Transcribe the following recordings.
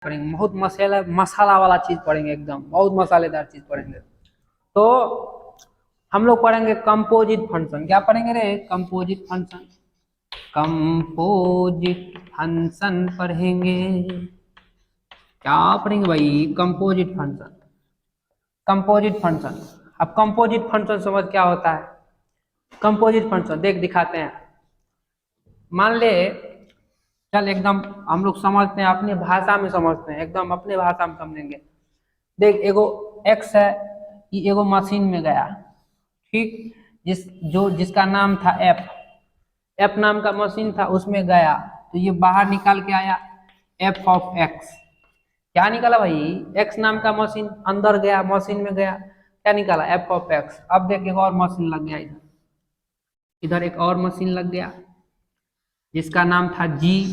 पढ़ेंगे, बहुत मसाला वाला चीज पढ़ेंगे, एकदम बहुत मसालेदार चीज पढ़ेंगे। तो हम लोग पढ़ेंगे कंपोजिट फंक्शन। क्या पढ़ेंगे रे? Composite function. कंपोजिट फंक्शन पढ़ेंगे। क्या पढ़ेंगे भाई? Composite function. Composite function. अब कंपोजिट फंक्शन समझ क्या होता है? कंपोजिट फंक्शन देख दिखाते हैं। मान ले, चल एकदम हम लोग समझते हैं, अपनी भाषा में समझते हैं, एकदम अपने भाषा में समझेंगे। देख, एगो एक्स है, ये एगो मशीन में गया, ठीक, जिसका नाम था एफ। एफ नाम का मशीन था, उसमें गया तो ये बाहर निकाल के आया एफ ऑफ एक्स। क्या निकाला भाई? एक्स नाम का मशीन अंदर गया, मशीन में गया, क्या निकाला? F of x. अब देख, एक और मशीन लग गया, इधर एक और मशीन लग गया जिसका नाम था जी,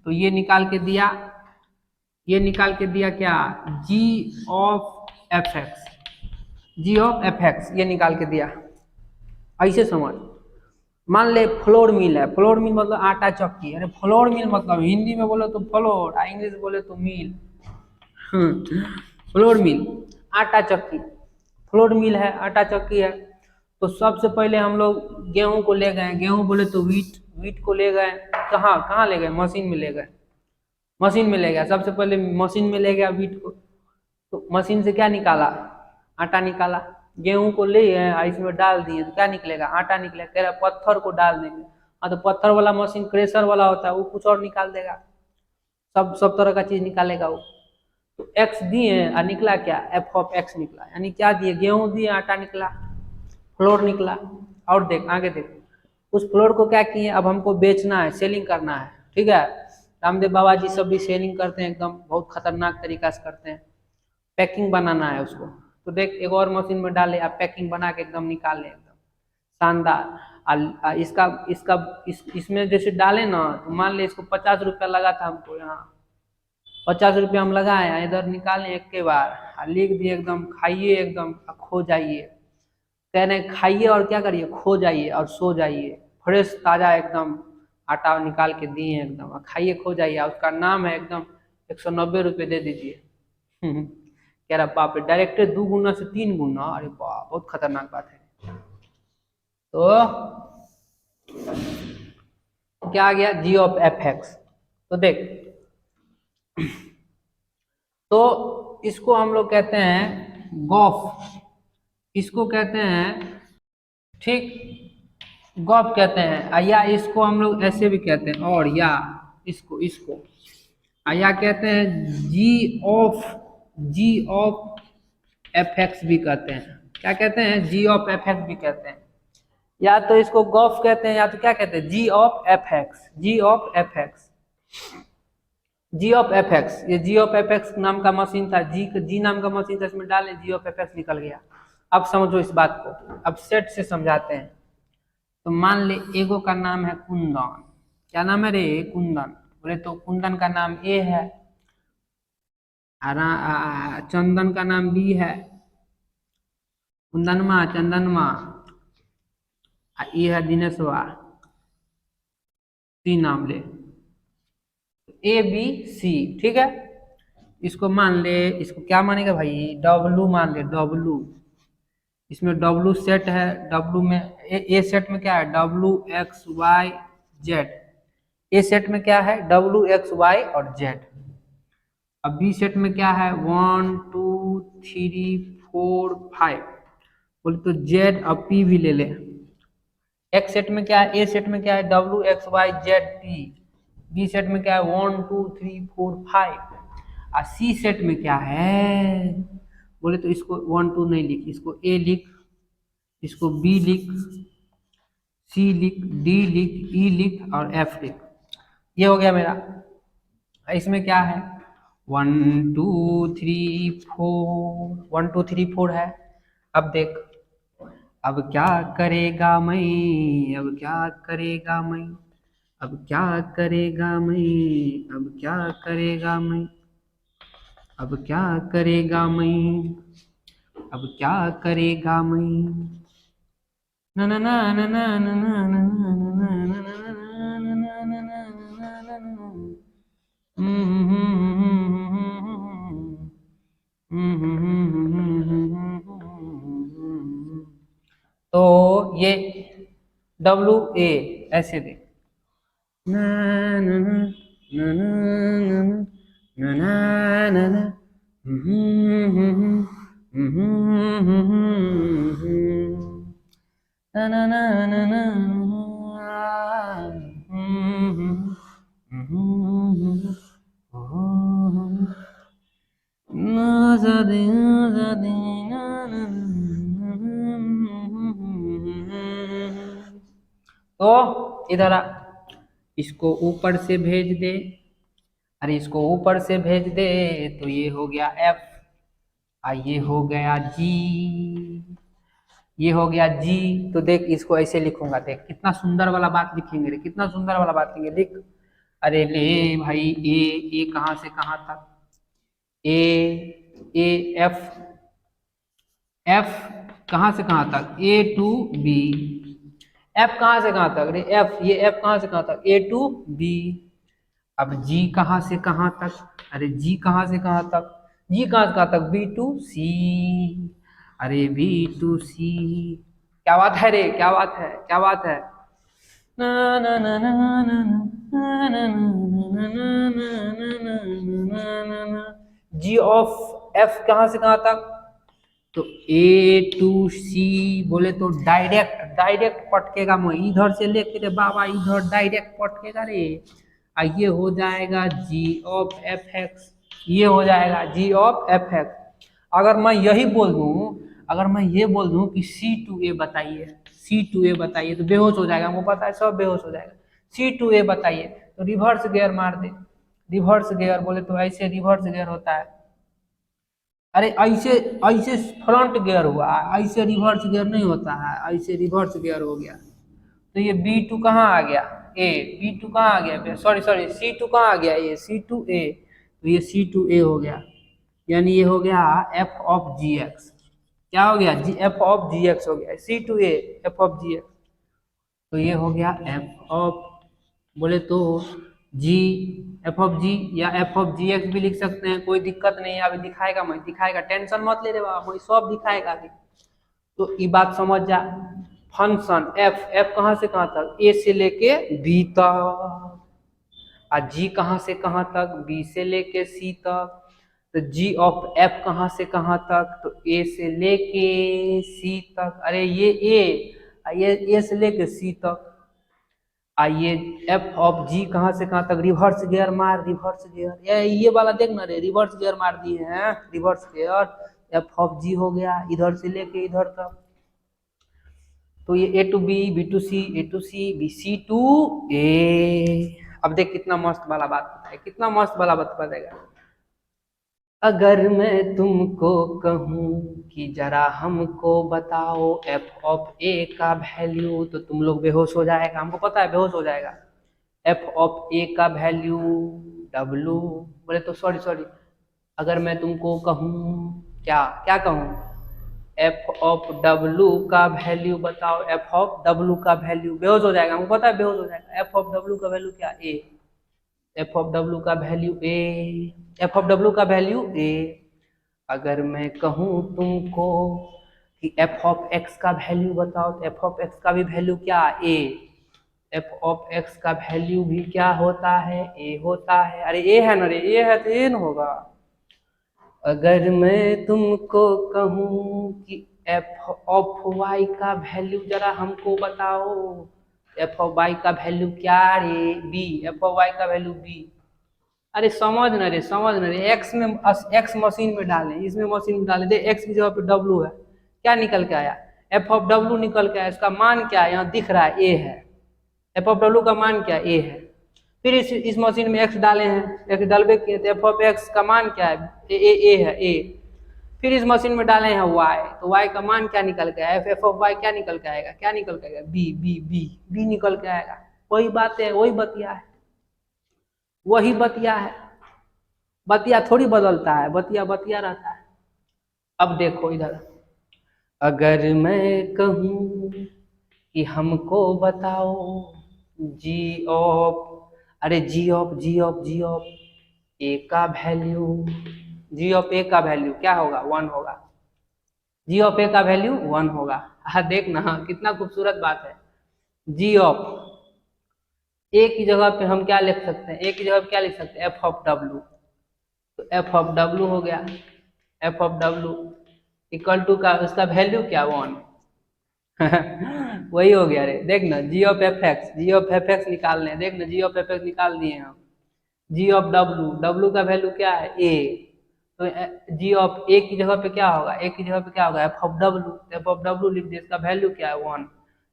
तो ये निकाल के दिया, ये निकाल के दिया क्या? G of F x. G of F x ये निकाल के दिया। ऐसे समझ। मान ले फ्लोर मिल है, फ्लोर मिल मतलब आटा चक्की। अरे फ्लोर मिल मतलब हिंदी में बोले तो फ्लोर, इंग्लिश बोले तो मिल। फ्लोर मिल, आटा चक्की, फ्लोर मिल है, आटा चक्की है। तो सबसे पहले हम लोग गेहूं को ले गए, गेहूं बोले तो वीट, वीट को ले गए कहाँ कहाँ ले गए? मशीन में ले गए, मशीन में ले गया। सबसे पहले मशीन में ले गया वीट को, तो मशीन से क्या निकाला? आटा निकाला। गेहूं को ले गए, इसमें डाल दिए तो क्या निकलेगा? आटा निकलेगा। कह रहा पत्थर को डाल देंगे, हाँ तो पत्थर वाला मशीन क्रेशर वाला होता है, वो कुछ और निकाल देगा, सब तरह का चीज निकालेगा वो। तो एक्स दिए और निकला क्या? एफ ऑफ एक्स निकला। यानी क्या दिए? गेहूं दिए, आटा निकला, फ्लोर निकला। और देख आगे देख, उस फ्लोर को क्या किए? अब हमको बेचना है, सेलिंग करना है, ठीक है। रामदेव बाबा जी सब भी सेलिंग करते हैं, एकदम बहुत खतरनाक तरीका से करते हैं। पैकिंग बनाना है उसको, तो देख एक और मशीन में डाले, आप पैकिंग बना के एकदम निकाले, एकदम शानदार। इसमें जैसे डाले ना, तो मान ले इसको 50 रुपया लगा था हमको, यहाँ 50 रुपया हम लगाए, इधर निकाले एक के बार, लिख दिए एकदम खाइए, एकदम खो जाइए। कह रहे खाइए और क्या करिए? खो जाइए और सो जाइए। फ्रेश ताजा एकदम आटा निकाल के दिए एकदम, खाइए खो जाइए। उसका नाम है एकदम 190 रुपये दे दीजिए। कह रहा बाप रे, डायरेक्ट 2 गुना से 3 गुना, अरे बाप बहुत खतरनाक बात है। तो क्या आ गया? जी ऑफ एफ एक्स। तो देख, तो इसको हम लोग कहते हैं गॉफ, इसको कहते हैं, ठीक, गॉफ कहते हैं। या इसको हम लोग ऐसे भी कहते हैं, और या इसको इसको या कहते हैं जी ऑफ एफ एक्स भी कहते हैं। क्या कहते हैं? जी ऑफ एफ एक्स भी कहते हैं। या तो इसको गॉफ कहते हैं, या तो क्या कहते हैं? जी of F x, g of F x, g of F x. ये जी ऑफ एफ एक्स नाम का मशीन था, जी नाम का मशीन था, इसमें डाले जी ऑफ एफ एक्स निकल गया। अब समझो इस बात को, अब सेट से समझाते हैं। तो मान ले एगो का नाम है कुंदन। क्या नाम है रे? कुंदन। बोले तो कुंदन का नाम ए है, चंदन का नाम बी है, कुंदनमा चंदनमा, ये है दिनेशवा, सी नाम ले, ए बी सी, ठीक है। इसको मान ले, इसको क्या मानेगा भाई? डब्लू मान ले, डब्लू। इसमें डब्लू सेट है, डब्लू में ए सेट में क्या है? W x Y z. A set में क्या है? डब्लू एक्स वाई और जेड। अब बी सेट में क्या है? 1 2 3 4 5। बोले तो जेड और पी भी ले ले। एक्स सेट में क्या है? ए सेट में क्या है? W x Y Z P. B set में क्या है? 1 2 3 4 5। और सी सेट में क्या है? बोले तो इसको 1 2 नहीं लिख, इसको ए लिख, इसको बी लिख, सी लिख, डी लिख, ई लिख और एफ लिख। ये हो गया मेरा। इसमें क्या है? 1 2 3 4, 1 2 3 4 है। अब देख, अब क्या करेगा मैं, अब क्या करेगा मैं, अब क्या करेगा मैं, अब क्या करेगा मैं, अब क्या करेगा मैं, अब क्या करेगा मैं, ना ना ना ना ना ना ना ना ना ना ना ना ना ना ना। ये डब्लू ए ऐसे दे ना ना ना ना ना ना ना ना ना ना ना ना ना ना तो इधर आ, इसको ऊपर से भेज दे, अरे इसको ऊपर से भेज दे तो ये हो गया एफ, ये हो गया जी, ये हो गया जी। तो देख इसको ऐसे लिखूंगा, देख कितना सुंदर वाला बात लिखेंगे रे, कितना सुंदर वाला बात लिखेंगे, लिख। अरे ले भाई ए कहाँ से कहाँ तक, ए एफ, एफ कहाँ से कहाँ तक, ए टू बी, एफ कहाँ से कहाँ तक रे, एफ ये एफ कहाँ से कहाँ तक, ए टू बी। अब जी कहाँ से कहाँ तक, अरे जी कहाँ से कहाँ तक, जी कहाँ से कहाँ तक, बी टू सी, अरे बी टू सी। क्या बात है रे, क्या बात है, क्या बात है। जी ऑफ एफ कहाँ से कहाँ तक, तो ए टू सी बोले तो डायरेक्ट डायरेक्ट पटकेगा, मैं इधर से लेके रे बाबा इधर डायरेक्ट पटकेगा रे। ये हो जाएगा जी ऑफ एफ एक्स, ये हो जाएगा जी ऑफ एफ एक्स। अगर मैं यही बोल दूं, अगर मैं ये बोल दूं कि सी टू ए बताइए, सी टू ए बताइए, तो बेहोश हो जाएगा, हमको पता है सब बेहोश हो जाएगा। सी टू ए बताइए तो रिवर्स गियर मार दे, रिवर्स गियर बोले तो ऐसे रिवर्स गियर होता है, अरे ऐसे ऐसे फ्रंट गियर हुआ, ऐसे रिवर्स गियर नहीं होता है, ऐसे रिवर्स गियर हो गया। तो ये बी टू कहाँ आ गया, ए बी टू कहाँ आ गया, सॉरी सॉरी सी टू कहाँ आ गया, ये सी टू ए, तो ये सी टू ए हो गया, यानी ये हो गया एफ ऑफ जी एक्स। क्या हो गया, g f of ji x हो गया, C to A f of ji x. तो ये हो गया एफ ऑफ, बोले तो जी एफ ऑफ जी या एफ ऑफ जी एक्स भी लिख सकते हैं, कोई दिक्कत नहीं है। अभी दिखाएगा, मैं दिखाएगा, टेंशन मत ले रे बाबा, मैं सब दिखाएगा अभी। तो ये बात समझ जा, फंक्शन एफ, एफ कहाँ से कहाँ तक, ए से लेके बी तक, और जी कहाँ से कहाँ तक, बी से लेके सी तक। तो जी ऑफ एफ कहाँ से कहाँ तक, तो ए से लेके सी तक, अरे ये ए से लेके सी तक। आइए एफ ऑफ जी कहाँ से कहाँ तक, रिवर्स गियर मार, रिवर्स गियर, ये वाला देख ना रे, रिवर्स गियर मार दिए हैं, reverse gear, f of g हो गया इधर से लेके इधर तक। तो ये A to B, B to C, A to C, B C to A. अब देख कितना मस्त वाला बात बताएगा, कितना मस्त वाला बात बताएगा। अगर मैं तुमको कहूँ कि जरा हमको बताओ एफ ऑफ ए का वैल्यू, तो तुम लोग बेहोश हो जाएगा, हमको पता है बेहोश हो जाएगा। एफ ऑफ ए का वैल्यू डब्लू, बोले तो सॉरी सॉरी, अगर मैं तुमको कहूँ क्या क्या कहूँ, एफ ऑफ डब्लू का वैल्यू बताओ, एफ ऑफ डब्लू का वैल्यू, बेहोश हो जाएगा, हमको पता है बेहोश हो जाएगा। एफ ऑफ डब्लू का वैल्यू क्या, ए, एफ ऑफ डब्लू का value A, f of W का वैल्यू ए। अगर मैं कहूँ तुमको कि एफ ऑफ एक्स का वैल्यू बताओ, तो एफ ऑफ एक्स का भी वैल्यू क्या, ए, एफ ऑफ एक्स का वैल्यू भी क्या होता है, ए होता है। अरे ए है ना रे, ए है तो ए न होगा। अगर मैं तुमको कहूँ कि एफ ऑफ वाई का वैल्यू जरा हमको बताओ, एफ ऑफ वाई का वैल्यू क्या रे, बी, एफ ऑफ वाई का वैल्यू बी। अरे समझ न रे, समझ न रे, एक्स में एक्स मशीन में डाले, इसमें मशीन में डाले, दे एक्स की जगह पे डब्लू है, क्या निकल के आया, एफ ऑफ डब्लू निकल के आया। इसका मान क्या है, यहाँ दिख रहा है ए है, एफ ऑफ डब्लू का मान क्या, ए है। फिर इस मशीन में एक्स डाले हैं, एक्स डालबे किए, तो एफ ऑफ एक्स का मान क्या है, ए है, ए। फिर इस मशीन में डाले हैं वाई, तो वाई का मान क्या निकल के आएगा, एफ ऑफ वाई क्या निकल के आएगा, क्या निकल के आएगा, बी, बी बी बी निकल के आएगा। वही बात है, वही बतिया है, वही बतिया है, बतिया थोड़ी बदलता है, बतिया बतिया रहता है। अब देखो इधर, अगर मैं कहूँ कि हमको बताओ जी ऑफ, अरे जी ऑफ ए का वैल्यू, जी ऑफ ए का वैल्यू क्या होगा, 1 होगा। जी ऑफ ए का वैल्यू 1 होगा। हाँ देखना, हाँ कितना खूबसूरत बात है। जी ऑफ ए की जगह पे हम क्या लिख सकते हैं, ए की जगह पे क्या लिख सकते हैं, एफ ऑफ डब्लू। तो एफ ऑफ डब्लू हो गया, F of W equal to का उसका वैल्यू क्या 1। वही हो गया रे, देख ना g of F x, g of F x निकालने, देख ना जी ऑफ एफ एक्स निकाल दिए हम। जी ऑफ डब्लू, डब्लू का वैल्यू क्या है ए, तो जी ऑफ ए की जगह पे क्या होगा, ए की जगह पे क्या होगा F of W, F of W लिख दिया, इसका वैल्यू क्या है 1।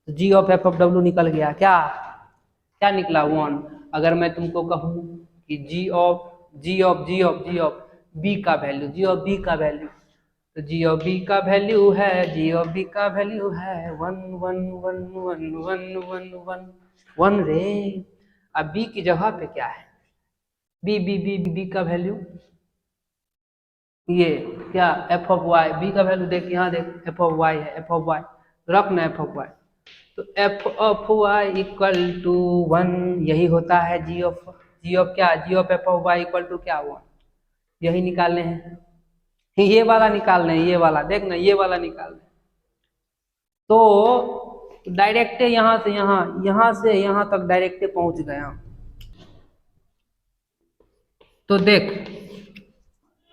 तो जी ऑफ एफ ऑफ डब्लू निकल गया क्या, क्या निकला 1। अगर मैं तुमको कहूँ कि जी ऑफ बी का वैल्यू, जी ऑफ बी का वैल्यू, तो जी ऑफ बी का वैल्यू है, जी ऑफ बी का वैल्यू है 1 रे। अब बी की जगह पे क्या है, बी बी बी बी का वैल्यू ये क्या एफ ऑफ वाई, बी का वैल्यू देख यहाँ देख एफ ऑफ वाई है, एफ ऑफ वाई रखना एफ ऑफ वाई, तो F of Y equal to 1, यही होता है जी ऑफ क्या, g of F of Y equal to क्या 1, यही निकालने हैं, ये वाला निकालने हैं, ये वाला देख ना, ये वाला निकालने। तो डायरेक्ट यहाँ से यहाँ, यहाँ से यहाँ तक डायरेक्ट पहुंच गया। तो देख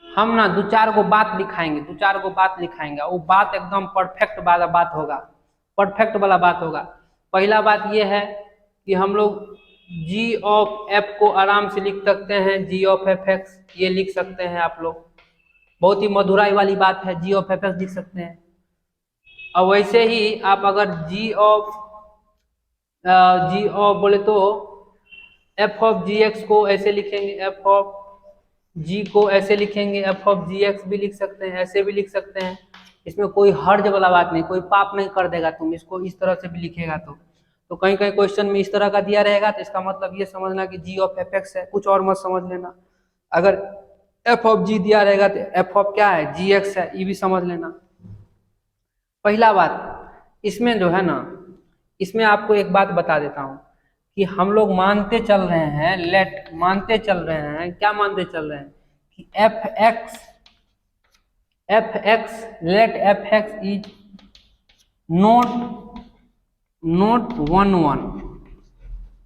हम ना दो चार गो बात लिखाएंगे, दो चार गो बात लिखाएंगे, वो बात एकदम परफेक्ट वाला बात होगा, परफेक्ट वाला बात होगा। पहला बात ये है कि हम लोग जी ऑफ एफ को आराम से लिख सकते हैं, जी ऑफ एफ एक्स ये लिख सकते हैं आप लोग, बहुत ही मधुराई वाली बात है, जी ऑफ एफ एक्स लिख सकते हैं। और वैसे ही आप अगर जी ऑफ बोले तो एफ ऑफ जी एक्स को ऐसे लिखेंगे, एफ ऑफ जी को ऐसे लिखेंगे, एफ ऑफ जी एक्स भी लिख सकते हैं, ऐसे भी लिख सकते हैं। इसमें कोई हर्ज वाला बात नहीं, कोई पाप नहीं कर देगा तुम इसको इस तरह से भी लिखेगा तो कहीं कहीं क्वेश्चन में इस तरह का दिया रहेगा तो इसका मतलब ये समझना कि जी ऑफ एफ एक्स है, कुछ और मत समझ लेना। अगर एफ ऑफ जी दिया रहेगा तो एफ ऑफ क्या है, जी एक्स है, ये भी समझ लेना। पहला बात इसमें जो है ना, इसमें आपको एक बात बता देता हूँ कि हम लोग मानते चल रहे हैं, लेट मानते चल रहे हैं, क्या मानते चल रहे हैं कि F X let F X is not 1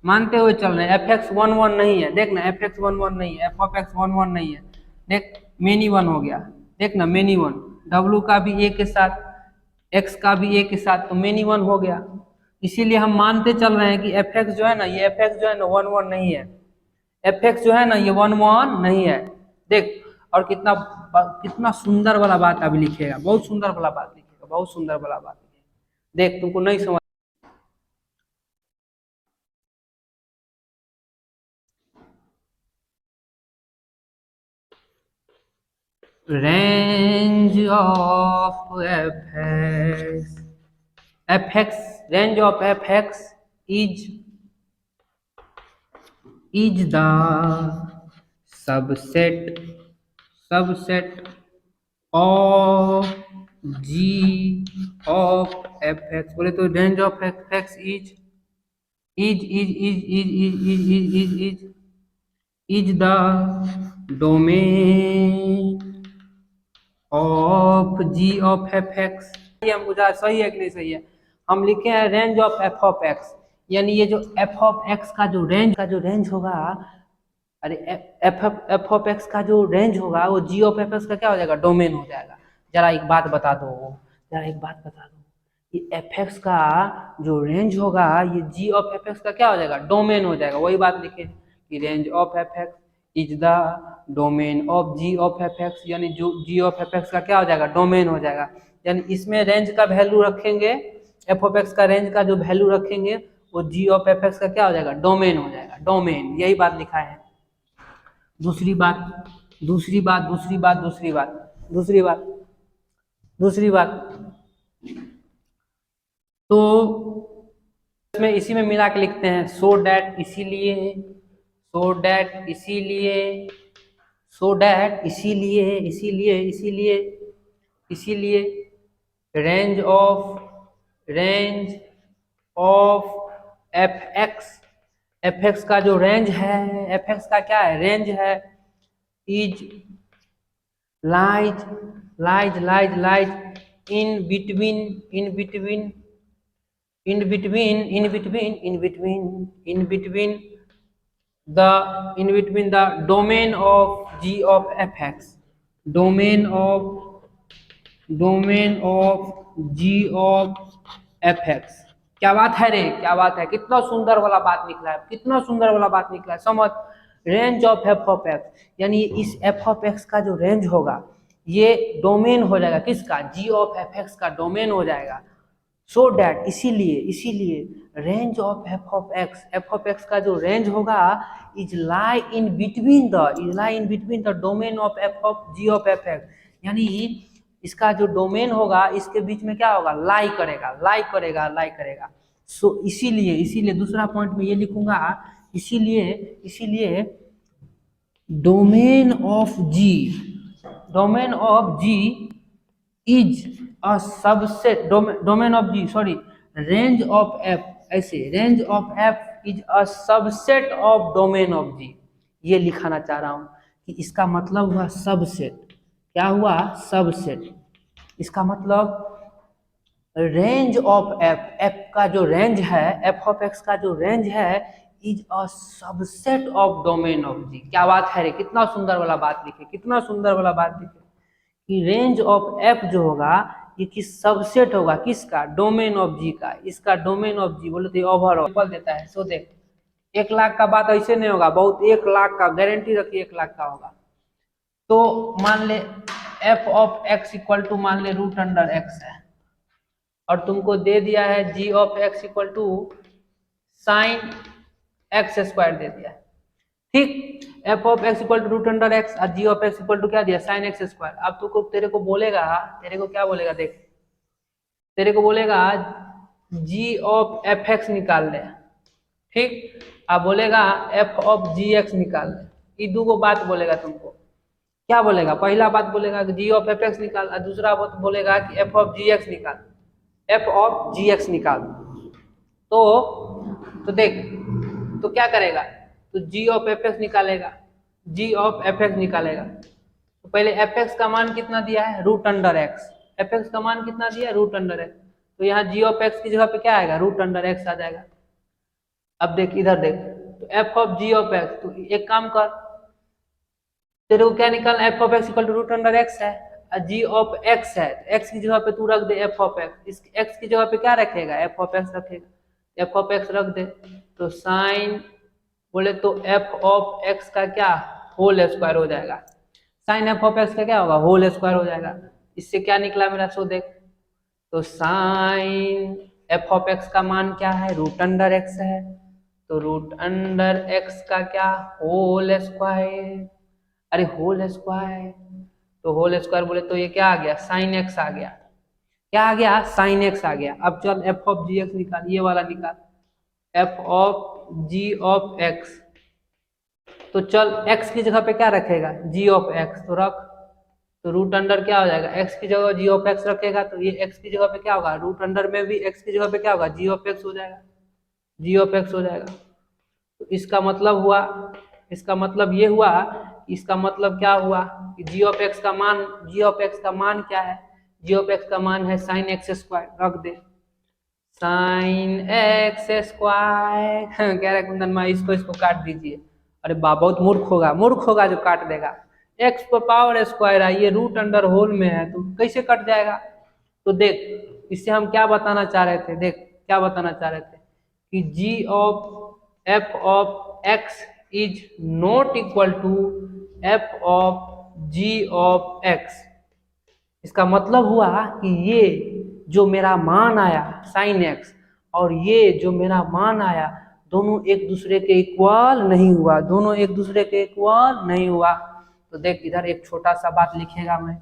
मानते हुए चल रहे हैं। एफ एक्स 1 नहीं है, देख ना एफ एक्स 1 नहीं है, एफ ऑफ एक्स 1 नहीं है, देख मेनी 1 हो गया, देख ना मेनी 1, डब्लू का भी ए के साथ, एक्स का भी ए के साथ, तो मेनी 1 हो गया। इसीलिए हम मानते चल रहे हैं कि एफ एक्स जो है ना, ये एफ एक्स जो है ना 1 नहीं है, एफ एक्स जो है ना ये 1 नहीं है। देख और कितना कितना सुंदर वाला बात अभी लिखेगा, बहुत सुंदर वाला बात लिखेगा, बहुत सुंदर वाला बात लिखेगा। देख तुमको नहीं समझ, range of fx range of fx is the subset of g of fx, बोले तो range of fx is the domain of ji of F X. हम बुझा सही है कि नहीं सही है, हम लिखे हैं range of F of X, यानी ये जो एफ ऑफ एक्स का जो रेंज होगा, अरे एफ ऑफ एक्स का जो रेंज होगा वो जी ऑफ एफ एक्स का क्या हो जाएगा, डोमेन हो जाएगा। जरा एक बात बता दो कि एफ एक्स का जो रेंज होगा ये जी ऑफ एफ एक्स का क्या हो जाएगा, डोमेन हो जाएगा। वही बात लिखे कि range of F X is the domain of ji of F X, यानी जो जी ऑफ एफ एक्स का क्या हो जाएगा, डोमेन हो जाएगा। यानी इसमें रेंज का वैल्यू रखेंगे, एफ ऑफ एक्स का रेंज का जो वैल्यू रखेंगे वो जी ऑफ एफ एक्स का क्या हो जाएगा, डोमेन हो जाएगा, डोमेन। यही बात लिखा है। दूसरी बात तो इसमें इसी में मिला के लिखते हैं, सो डैट इसीलिए रेंज ऑफ एफ एक्स का जो रेंज है, एफ एक्स का क्या है, रेंज है, is lies in between, in between, in between, in between, in between, in between the domain of g of fx, domain of g of fx। क्या बात है रे, क्या बात है, कितना सुंदर वाला बात निकला है, कितना सुंदर वाला बात निकला है। समझ, range of F of X, यानी इस एफ ऑफ एक्स का जो रेंज होगा ये डोमेन हो जाएगा किसका, जी ऑफ एफ एक्स का डोमेन हो जाएगा। सो डैट, इसीलिए range of F of x का जो रेंज होगा is lie in between the domain of F of ji of F X, यानी इसका जो डोमेन होगा इसके बीच में क्या होगा, लाई करेगा। सो इसीलिए दूसरा पॉइंट में ये लिखूंगा, इसीलिए domain of g is a subset, domain of g sorry range of f, ऐसे range of f is a subset of domain of g. ये लिखाना चाह रहा हूं कि इसका मतलब हुआ सबसेट। क्या हुआ, सबसेट। इसका मतलब रेंज ऑफ एफ का जो रेंज है, एफ ऑफ एक्स का जो रेंज है is a subset of domain of g. क्या बात है रे, कितना सुंदर वाला बात लिखे, कितना सुंदर वाला बात लिखे कि रेंज ऑफ एफ जो होगा ये किस सबसेट होगा, किसका, डोमेन ऑफ जी का। इसका डोमेन ऑफ जी बोले तो ओवरऑल देता है। सो देख 1 लाख का बात ऐसे नहीं होगा, बहुत 1 लाख का गारंटी रखिए 1 लाख का होगा। तो मान ले F of x equal to मान ले रूट अंडर एक्स है, और तुमको दे दिया है जी of x equal to sine x square दे दिया है, ठीक। F of x equal to root under x और g of x equal to क्या दिया, साइन एक्स स्क्वायर। अब तुमको तेरे को क्या बोलेगा, देख तेरे को बोलेगा जी ऑफ एफ एक्स निकाल ले, ठीक। अब बोलेगा एफ ऑफ जी एक्स निकाल ले। ये दो बात बोलेगा तुमको। क्या बोलेगा, पहला बात बोलेगा कि जी ऑफ एफ एक्स निकाल, और दूसरा बात बोलेगा कि एफ ऑफ जी एक्स निकाल, एफ ऑफ जी एक्स निकाल। तो देख, तो क्या करेगा, तो जी ऑफ एफ एक्स निकालेगा, जी ऑफ एफ एक्स निकालेगा। तो पहले एफ एक्स का मान कितना दिया है, root under X. F X का मान कितना दिया है, रूट अंडर एक्स। तो यहाँ जी ऑफ एक्स की जगह पे क्या आएगा, रूट अंडर एक्स आ जाएगा। अब देख इधर देख, तो F of ji of X, तो एक काम कर, तेरे को क्या निकालना, F of x equal to root under X है, जी ऑफ एक्स है, एक्स की जगह पे तू रख दे एफ ऑफ एक्स। इस एक्स की जगह पे क्या रखेगा, एफ ऑफ एक्स रखेगा, एफ ऑफ एक्स रख दे। तो साइन बोले तो एफ ऑफ एक्स का क्या, होल स्क्वायर हो जाएगा। साइन एफ ऑफ एक्स का क्या होगा, होल स्क्वायर हो जाएगा। इससे क्या निकला मेरा, सो देख, तो साइन एफ ऑफ एक्स का मान क्या है, रूट अंडर एक्स है, तो रूट अंडर एक्स का क्या, होल स्क्वायर। अरे होल स्क्वायर, तो होल स्क्वायर बोले तो ये क्या आ गया, साइन एक्स आ गया। क्या आ गया, साइन एक्स आ गया। अब चल एफ ऑफ जी एक्स निकाल, ये वाला निकाल, F of ji of X. तो चल एक्स की जगह पे क्या रखेगा, जी ऑफ एक्स, तो रख। तो रूट अंडर क्या हो जाएगा, एक्स की जगह जी ऑफ एक्स रखेगा, तो ये एक्स की जगह पे क्या होगा, रूट अंडर में भी एक्स की जगह पे क्या होगा, जी ऑफ एक्स हो जाएगा, जी ऑफ एक्स हो जाएगा। तो इसका मतलब हुआ, इसका मतलब ये हुआ, इसका मतलब क्या हुआ कि जी ऑफ एक्स का मान क्या है, जी ऑफ एक्स का मान है साइन एक्स स्क्वायर, रख दे साइन एक्स स्क्वायर। कह रहा कुंदन माँ इसको काट दीजिए। अरे बा, बहुत मूर्ख होगा जो काट देगा। एक्स पर पावर स्क्वायर है, ये रूट अंडर होल में है, तो कैसे कट जाएगा। तो देख इससे हम क्या बताना चाह रहे थे, देख क्या बताना चाह रहे थे कि g of F of x is not equal to f of ji of x. इसका मतलब हुआ कि ये जो मेरा मान आया साइन एक्स और ये जो मेरा मान आया दोनों एक दूसरे के इक्वल नहीं हुआ, दोनों एक दूसरे के इक्वल नहीं हुआ। तो देख इधर एक छोटा सा बात लिखेगा, मैं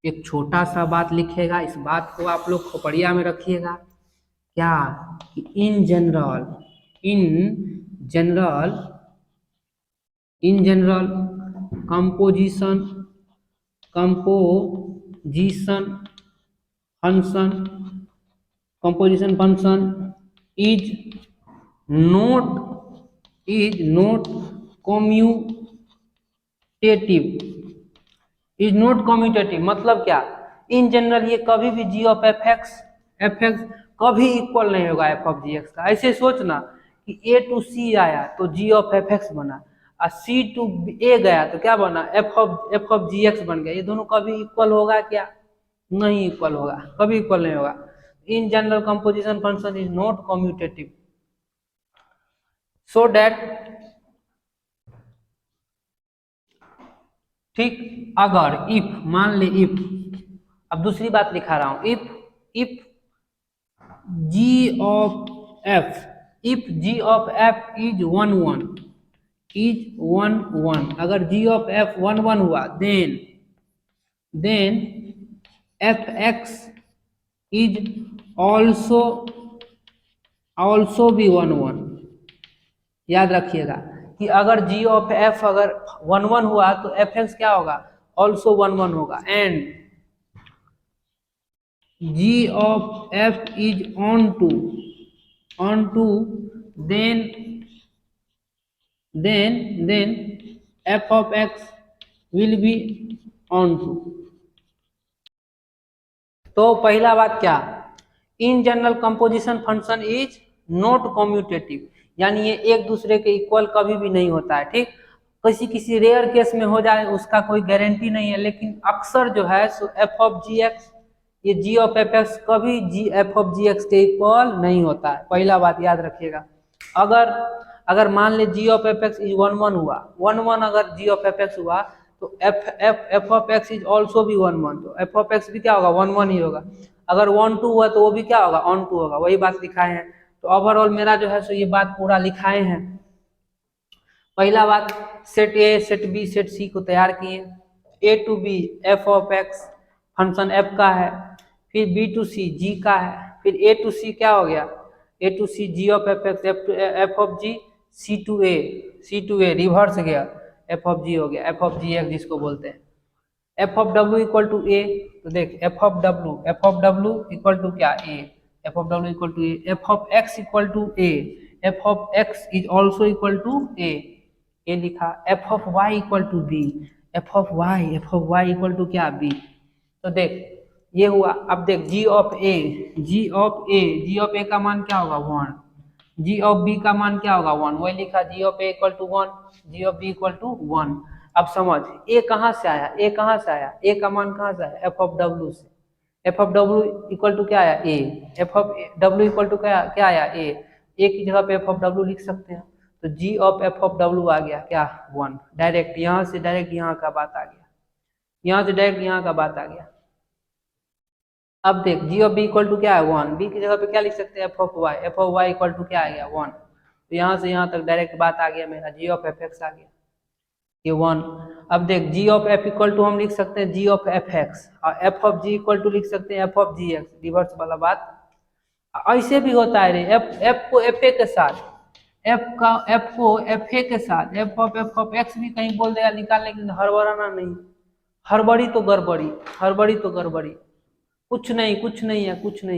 एक छोटा सा बात लिखेगा, इस बात को आप लोग खोपड़िया में रखिएगा। क्या कि in general composition function is not commutative. मतलब क्या, इन जनरल ये कभी भी जी ऑफ एफ एक्स कभी इक्वल नहीं होगा एफ ऑफ जी एक्स का। ऐसे सोचना कि ए टू सी आया तो जी ऑफ एफ एक्स बना, और सी टू ए गया तो क्या बना, एफ ऑफ जी एक्स बन गया। ये दोनों कभी इक्वल होगा क्या, नहीं इक्वल होगा, कभी इक्वल नहीं होगा। In general composition function is not commutative, so that, ठीक, अगर इफ, मान ले इफ, अब दूसरी बात लिखा रहा हूं, if g of f, if g of f is 1 1, is 1 1, अगर g of f 1 1 हुआ then fx is also be 1 1। याद रखिएगा कि अगर g of f अगर 1 1 हुआ तो fx क्या होगा, also 1 1 होगा। And g of f is onto then f of x will be onto। तो पहला बात क्या, in general composition function is not commutative, यानी ये एक दूसरे के इक्वल कभी भी नहीं होता है, ठीक। किसी किसी रेयर केस में हो जाए उसका कोई गारंटी नहीं है, लेकिन अक्सर जो है सो एफ ऑफ जी एक्स, ये जी ऑफ एफ एक्स कभी जी एफ ऑफ जी एक्स के इक्वल नहीं होता है। पहला बात याद रखिएगा। अगर मान ले जी ऑफ एफ एक्स इज 1 1 हुआ, 1 1 अगर जी ऑफ एफ एक्स हुआ तो F of x is also भी 1 1, तो एफ ऑफ एक्स भी क्या होगा, 1 1 ही होगा। अगर 1 2 हुआ तो वो भी क्या होगा, ऑन 2 होगा। वही बात लिखाए हैं। तो ओवरऑल मेरा जो है सो ये बात पूरा लिखाए हैं। पहला बात, set A set B set C को तैयार किए, A to B F of x function f का है, फिर बी टू सी जी का है, फिर ए टू सी क्या हो गया, A to C g of F x, f of g, C to A reverse गया, एफ ऑफ जी हो गया, एफ ऑफ जी एक्स जिसको बोलते हैं। एफ ऑफ डब्ल्यू इक्वल टू ए, तो देख एफ ऑफ डब्ल्यू इक्वल टू क्या, ए, एफ ऑफ डब्ल्यू equal to A, f of x equal to A, f of x is also equal to A लिखा। F of Y equal to B, F of Y equal to क्या, B. तो देख ये हुआ। अब देख G of ए का मान क्या होगा, 1, जी ऑफ बी का मान क्या होगा, 1, वही लिखा, g of A equal to 1, g of B equal to 1। अब समझ, ए कहाँ से आया, ए का मान कहाँ से आया, एफ ऑफ डब्ल्यू से। एफ ऑफ डब्ल्यू इक्वल टू क्या आया, ए, एफ ऑफ डब्ल्यू इक्वल टू क्या आया, ए की जगह पे एफ ऑफ डब्ल्यू लिख सकते हैं। तो जी ऑफ एफ ऑफ डब्ल्यू आ गया क्या, 1। डायरेक्ट यहाँ से डायरेक्ट यहाँ का बात आ गया, यहाँ से डायरेक्ट यहाँ का बात आ गया। अब देख G of B equal to क्या है, 1, बी की जगह पे क्या लिख सकते हैं, F of Y equal to क्या आ गया, 1। तो यहाँ से यहाँ तक डायरेक्ट बात आ गया मेरा, जी ऑफ एफ एक्स आ गया, ये 1। अब देख G of F equal to हम लिख सकते हैं जी ऑफ एफ एक्स, और F of G equal to लिख सकते हैं F of ji X, reverse वाला बात। ऐसे भी होता है रे, एफ को एफ ए के साथ, एफ को एफ ए के साथ एफ ऑफ एक्स भी कहीं बोल देगा निकालने के लिए, हड़बड़ाना नहीं, हड़बड़ी तो गड़बड़ी, कुछ नहीं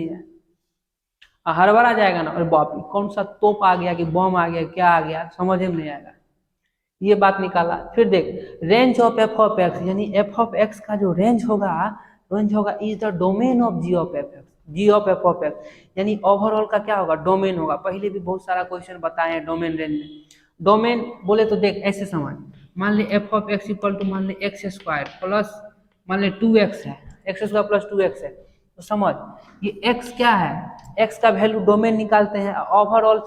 है। हड़बड़ा जाएगा ना, अरे बाप रे कौन सा तोप आ गया कि बम आ गया, क्या आ गया, समझ में नहीं आएगा। ये बात निकाला। फिर देख range of F of X, यानी एफ ऑफ एक्स का जो रेंज होगा is the domain of ji of F of X, यानी ओवरऑल का क्या होगा, डोमेन होगा। पहले भी बहुत सारा क्वेश्चन बताए हैं डोमेन रेंज में। डोमेन बोले तो देख ऐसे समझ, मान ले F of x equal to मान ले एक्स स्क्वायर प्लस मान ले 2x है, एक्स स्क्वायर प्लस 2x है। तो समझ ये x क्या है, x का वैल्यू डोमेन निकालते हैं, ओवरऑल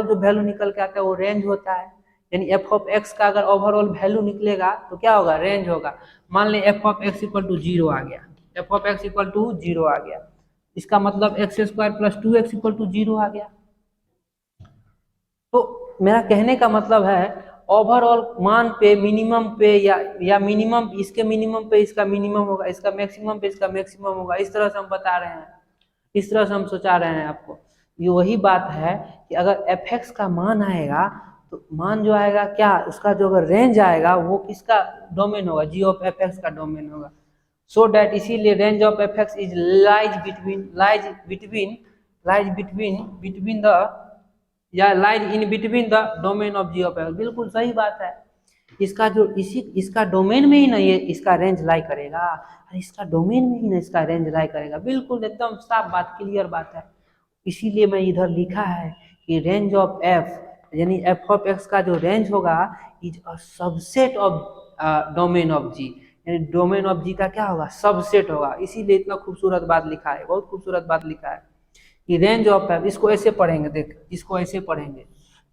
जो वैल्यू निकल के आता है वो रेंज होता है। यानी एफ ऑफ एक्स का अगर ओवरऑल वैल्यू निकलेगा तो क्या होगा, रेंज होगा। मान ले F of x equal to 0 आ गया, F of x equal to 0 आ गया, इसका मतलब X square plus 2x equal to 0 आ गया। तो मेरा कहने का मतलब है ओवरऑल मान पे मिनिमम पे या मिनिमम इसके मिनिमम पे इसका मिनिमम होगा, इसका मैक्सिमम पे इसका मैक्सिमम होगा। इस तरह से हम बता रहे हैं, इस तरह से हम सोचा रहे हैं आपको। ये वही बात है कि अगर एफ एक्स का मान आएगा तो मान जो आएगा क्या, उसका जो अगर रेंज आएगा वो किसका डोमेन होगा, जी ऑफ एफ एक्स का डोमेन होगा। सो डैट इसीलिए range of F X is lies between the domain of ji of X. बिल्कुल सही बात है, इसका जो इसका डोमेन में ही ना ये इसका रेंज लाई करेगा, इसका डोमेन में ही ना इसका रेंज लाई करेगा। बिल्कुल एकदम साफ बात, क्लियर बात है। इसीलिए मैं इधर लिखा है कि रेंज ऑफ एफ यानी एफ ऑफ एक्स का जो रेंज होगा is a subset of domain of g, यानी डोमेन ऑफ जी का क्या होगा, सबसेट होगा। इसीलिए इतना खूबसूरत बात लिखा है, बहुत खूबसूरत बात लिखा है कि रेंज ऑफ एफ, इसको ऐसे पढ़ेंगे, देख इसको ऐसे पढ़ेंगे,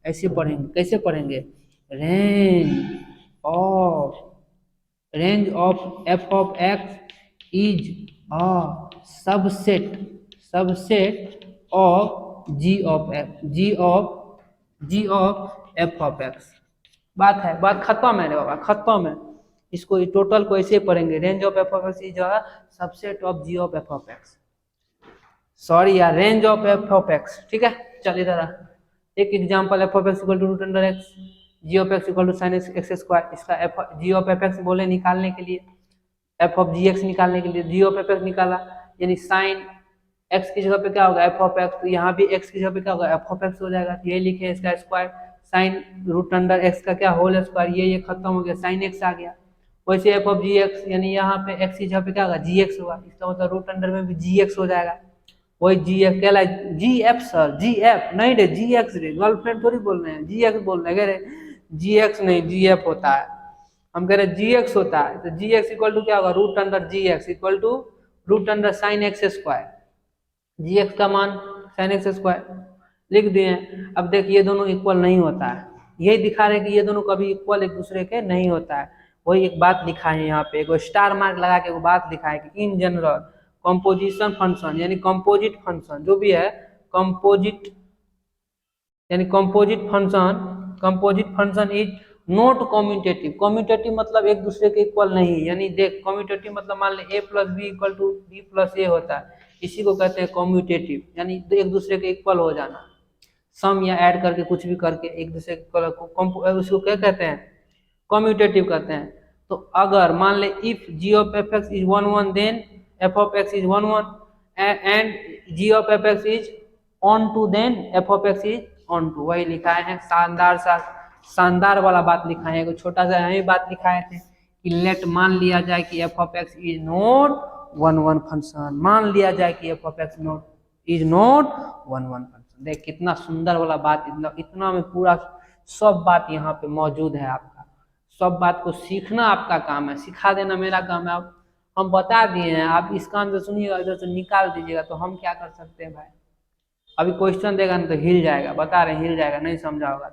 ऐसे पढ़ेंगे, कैसे पढ़ेंगे, range of F of x is a subset of ji of F, ji of F of X. बात है, बात खत्म है रे बाबा, खत्म है। इसको टोटल को ऐसे पढ़ेंगे, range of F of x is a subset of ji of F of x, sorry यार, range of F of x. ठीक है, चल इधर आ, एक example, f of x equal to root under x, g of x equal to sine x square. इसका f ji of F x बोले निकालने के लिए, एफ ऑफ जी एक्स निकालने के लिए, जी ऑफ एफ एक्स निकाला, यानी साइन एक्स की जगह पे क्या होगा, एफ ऑफ एक्स, तो यहाँ भी एक्स की जगह पे क्या होगा, एफ ऑफ एक्स हो जाएगा। ये लिखे इसका square, sine root under X का क्या होल स्क्वायर, ये खत्म हो गया, साइन एक्स आ गया। वैसे एफ ऑफ जी एक्स, यानी यहाँ पे एक्स की जगह पे क्या होगा, जी एक्स होगा, इसका मतलब रूट अंडर में भी जी एक्स हो जाएगा। वही जी एफ कहला, जी एफ सर, जी एफ नहीं रे, जी एक्स रे, गर्लफ्रेंड थोड़ी बोल रहे हैं, जी एक्स बोल रहे हैं रे, जी एक्स नहीं, जी एफ होता है। हम कह रहे जी एक्स होता है, तो जी एक्स इक्वल टू क्या होगा, root under G X equal to root under sine x square, G X का मान साइन एक्स स्क्वायर लिख दिए। अब देख ये दोनों इक्वल नहीं होता है, यही दिखा रहे कि ये दोनों कभी इक्वल एक दूसरे के नहीं होता है। वही एक बात लिखा है यहाँ पे, एक स्टार मार्क लगा के वो बात लिखा है कि इन जनरल कंपोजिशन फंक्शन यानी कंपोजिट फंक्शन जो भी है, कंपोजिट यानी composite function is not commutative. Commutative मतलब एक दूसरे के इक्वल नहीं, यानी देख कम्यूटेटिव मतलब मान ले A plus B equal to B plus A होता है, इसी को कहते हैं कम्यूटेटिव, यानी एक दूसरे के इक्वल हो जाना, सम या ऐड करके कुछ भी करके एक दूसरे को, उसको क्या कहते हैं, कम्यूटेटिव कहते हैं। तो अगर मान ले if G of F X is 1 1 then F of x is 1 1 and G of F X is onto then F of x is onto. वही लिखाए हैं, शानदार वाला बात लिखा है। एक छोटा सा यही बात लिखाए थे कि लेट मान लिया जाए कि F of x is not 1 1 function, मान लिया जाए कि F of x is not 1 1 function. देख कितना सुंदर वाला बात, इतना में पूरा सब बात यहाँ पे मौजूद है। आपका सब बात को सीखना आपका काम है, सिखा देना मेरा काम है। अब हम बता दिए हैं, आप इस कान से सुनिएगा, इधर से निकाल दीजिएगा, तो हम क्या कर सकते हैं भाई। अभी क्वेश्चन देगा ना तो हिल जाएगा, बता रहे हिल जाएगा, नहीं समझा होगा।